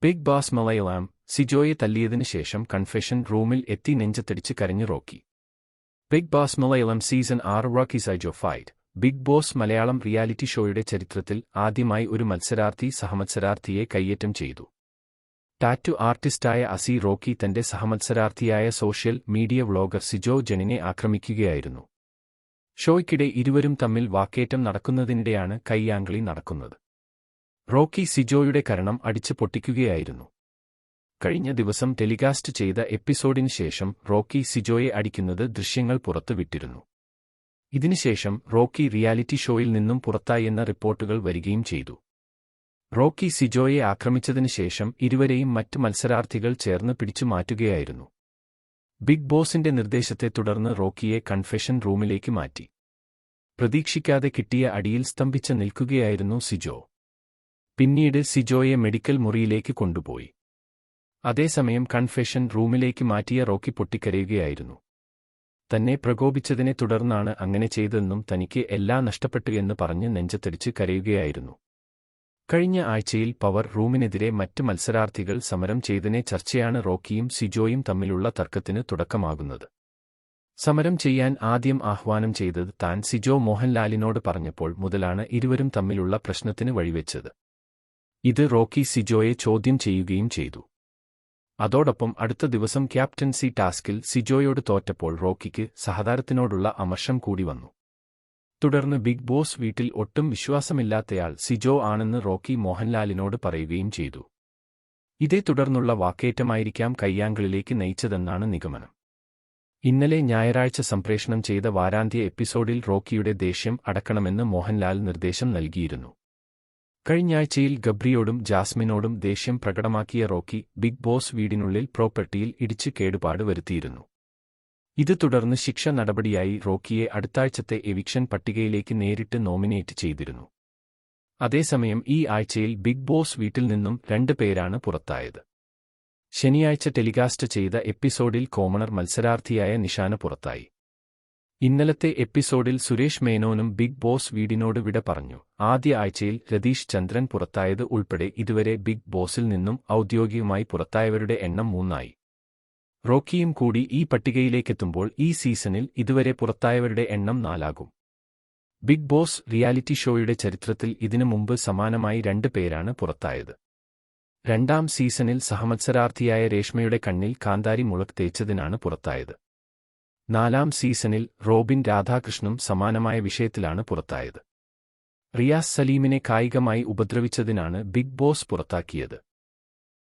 Big Boss Malayalam സിജോയെ തല്ലിയതിനു ശേഷം കൺഫെഷൻ റൂമിൽ എത്തി നെഞ്ചത്തടിച്ച് കരഞ്ഞു Rocky. Bigg Boss Malayalam season 6 Rocky Sijo fight. Bigg Boss Malayalam reality ഷോയുടെ ചരിത്രത്തിൽ ആദ്യമായി ഒരു മത്സരാർത്ഥി സഹമത്സരാർത്ഥിയെ കയ്യേറ്റം ചെയ്തു. ടാറ്റു ആർട്ടിസ്റ്റായ അസി റോക്കി തന്റെ സഹമത്സരാർത്ഥിയായ സോഷ്യൽ മീഡിയ വ്ളോഗർ സിജോ ജണിനെ ആക്രമിക്കുകയായിരുന്നു. ഷോയ്ക്കിടെ ഇരുവരും തമ്മിൽ വാക്കേറ്റം നടക്കുന്നതിനിടെയാണ് കയ്യാങ്കളി നടക്കുന്നത്. റോക്കി സിജോയുടെ കരണം അടിച്ച് പൊട്ടിക്കുകയായിരുന്നു. കഴിഞ്ഞ ദിവസം ടെലികാസ്റ്റ് ചെയ്ത എപ്പിസോഡിന് ശേഷം റോക്കി സിജോയെ അടിക്കുന്നത് ദൃശ്യങ്ങൾ പുറത്തുവിട്ടിരുന്നു. ഇതിനുശേഷം റോക്കി റിയാലിറ്റി ഷോയിൽ നിന്നും പുറത്തായെന്ന റിപ്പോർട്ടുകൾ വരികയും ചെയ്തു. റോക്കി സിജോയെ ആക്രമിച്ചതിനു ശേഷം ഇരുവരെയും മറ്റ് മത്സരാർത്ഥികൾ ചേർന്ന് പിടിച്ചു മാറ്റുകയായിരുന്നു. ബിഗ് ബോസിന്റെ നിർദ്ദേശത്തെ തുടർന്ന് റോക്കിയെ കൺഫെഷൻ റൂമിലേക്ക് മാറ്റി. പ്രതീക്ഷിക്കാതെ കിട്ടിയ അടിയിൽ സ്തംഭിച്ച് നിൽക്കുകയായിരുന്നു സിജോ. പിന്നീട് സിജോയെ മെഡിക്കൽ മുറിയിലേക്ക് കൊണ്ടുപോയി. അതേസമയം കൺഫെഷൻ റൂമിലേക്ക് മാറ്റിയ റോക്കി പൊട്ടിക്കരയുകയായിരുന്നു. തന്നെ പ്രകോപിച്ചതിനെ തുടർന്നാണ് അങ്ങനെ ചെയ്തതെന്നും തനിക്ക് എല്ലാം നഷ്ടപ്പെട്ടു എന്ന് പറഞ്ഞ് നെഞ്ചത്തടിച്ച് കരയുകയായിരുന്നു. കഴിഞ്ഞ ആഴ്ചയിൽ പവർ റൂമിനെതിരെ മറ്റ് മത്സരാർത്ഥികൾ സമരം ചെയ്തതിനെ ചർച്ചയാണ് റോക്കിയും സിജോയും തമ്മിലുള്ള തർക്കത്തിന് തുടക്കമാകുന്നത്. സമരം ചെയ്യാൻ ആദ്യം ആഹ്വാനം ചെയ്തത് താൻ സിജോ മോഹൻലാലിനോട് പറഞ്ഞപ്പോൾ മുതലാണ് ഇരുവരും തമ്മിലുള്ള പ്രശ്നത്തിന് വഴിവെച്ചത്. ഇത് റോക്കി സിജോയെ ചോദ്യം ചെയ്യുകയും ചെയ്തു. അതോടൊപ്പം അടുത്ത ദിവസം ക്യാപ്റ്റൻസി ടാസ്കിൽ സിജോയോട് തോറ്റപ്പോൾ റോക്കിക്ക് സഹതാരത്തിനോടുള്ള അമർഷം കൂടി വന്നു. തുടർന്ന് ബിഗ് ബോസ് വീട്ടിൽ ഒട്ടും വിശ്വാസമില്ലാത്തയാൾ സിജോ ആണെന്ന് റോക്കി മോഹൻലാലിനോട് പറയുകയും ചെയ്തു. ഇതേ തുടർന്നുള്ള വാക്കേറ്റമായിരിക്കാം കയ്യാങ്കളിലേക്ക് നയിച്ചതെന്നാണ് നിഗമനം. ഇന്നലെ ഞായറാഴ്ച സംപ്രേഷണം ചെയ്ത വാരാന്ത്യ എപ്പിസോഡിൽ റോക്കിയുടെ ദേഷ്യം അടക്കണമെന്ന് മോഹൻലാൽ നിർദ്ദേശം നൽകിയിരുന്നു. കഴിഞ്ഞയാഴ്ചയിൽ ഗബ്രിയോടും ജാസ്മിനോടും ദേഷ്യം പ്രകടമാക്കിയ റോക്കി ബിഗ് ബോസ് വീടിനുള്ളിൽ പ്രോപ്പർട്ടിയിൽ ഇടിച്ച് കേടുപാട് വരുത്തിയിരുന്നു. ഇത് തുടർന്ന് ശിക്ഷ നടപടിയായി റോക്കിയെ അടുത്താഴ്ചത്തെ എവിക്ഷൻ പട്ടികയിലേക്ക് നേരിട്ട് നോമിനേറ്റ് ചെയ്തിരുന്നു. അതേസമയം ഈ ആഴ്ചയിൽ ബിഗ് ബോസ് വീട്ടിൽ നിന്നും 2 പേരാണ് പുറത്തായത്. ശനിയാഴ്ച ടെലികാസ്റ്റ് ചെയ്ത എപ്പിസോഡിൽ കോമണർ മത്സരാർത്ഥിയായ നിഷാന പുറത്തായി. ഇന്നലത്തെ എപ്പിസോഡിൽ സുരേഷ് മേനോനും ബിഗ് ബോസ് വീടിനോട് വിട പറഞ്ഞു. ആദ്യ ആഴ്ചയിൽ രതീഷ് ചന്ദ്രൻ പുറത്തായത് ഉൾപ്പെടെ ഇതുവരെ ബിഗ് ബോസിൽ നിന്നും ഔദ്യോഗികമായി പുറത്തായവരുടെ എണ്ണം 3 ആയി. റോക്കിയും കൂടി ഈ പട്ടികയിലേക്കെത്തുമ്പോൾ ഈ സീസണിൽ ഇതുവരെ പുറത്തായവരുടെ എണ്ണം 4 ആകും. ബിഗ് ബോസ് റിയാലിറ്റി ഷോയുടെ ചരിത്രത്തിൽ ഇതിനു മുമ്പ് സമാനമായി 2 പേരാണ് പുറത്തായത്. 2ാം സീസണിൽ സഹമത്സരാർത്ഥിയായ രേഷ്മയുടെ കണ്ണിൽ കാന്താരി മുളക് തേച്ചതിനാണ് പുറത്തായത്. 4ാം സീസണിൽ റോബിൻ രാധാകൃഷ്ണനും സമാനമായ വിഷയത്തിലാണ് പുറത്തായത്. റിയാസ് സലീമിനെ കായികമായി ഉപദ്രവിച്ചതിനാണ് ബിഗ് ബോസ് പുറത്താക്കിയത്.